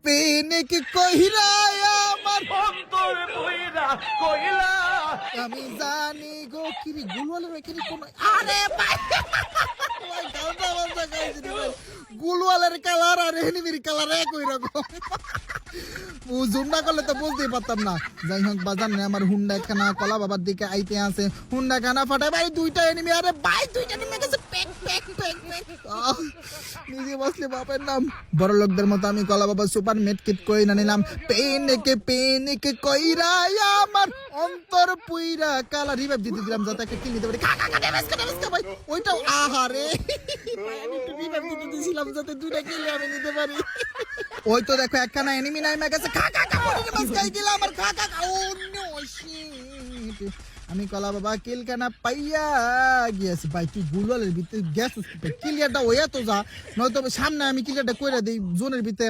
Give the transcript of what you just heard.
পেনেক কইরা আমার অন্তর পুইরা কইলা আমি জানি গো কিরি গুলওয়ালের এখানে কোন আরে ভাই ভাই গালটা বাজা গাইছি রে ভাই গুলওয়ালের কালার আর এনিমির কালার একই রকম বুঝুন না করলে তো বুঝতেই পারতাম না। যাই হোক বাজার নেই আমার হুন্ডা খানা কলা বাবার দিকে আইতে আছে হুন্ডা খানা ফাটায় ভাই দুইটা এনিমি আরে ভাই দুইটা এনিমি গেছে পেক পেক পেক পেক নিজে বসলে বাপের নাম বড় লোকদের মতো আমি কলা বাবা সুপার মেট কিট কই না নিলাম পেনেকে কইরা আমার অন্তর পুইরা কালা রিভাইভ দিতে দিলাম যাতে একটা কিল নিতে পারি খা খা খা ড্যামেজ খা ভাই ওইটাও আহারে ভাই আমি একটু রিভাইভ দিতে দিছিলাম যাতে দুইটা কিল আমি নিতে পারি। ওই তো দেখো একখানা এনিমি নাইমা গেছে খা খা খা মরে মাছ খাই দিলাম আর খা খা ও নো শিট আমি কলা বাবা কিল কানা পাইয়া গিয়েছি ভাই তুই গুলওয়ালের ভিতরে গেছিস ক্লিয়ারটা ওয়া তো যা নয়তো সামনে আমি ক্লিয়ারটা কইরা দেই জোনের ভিতরে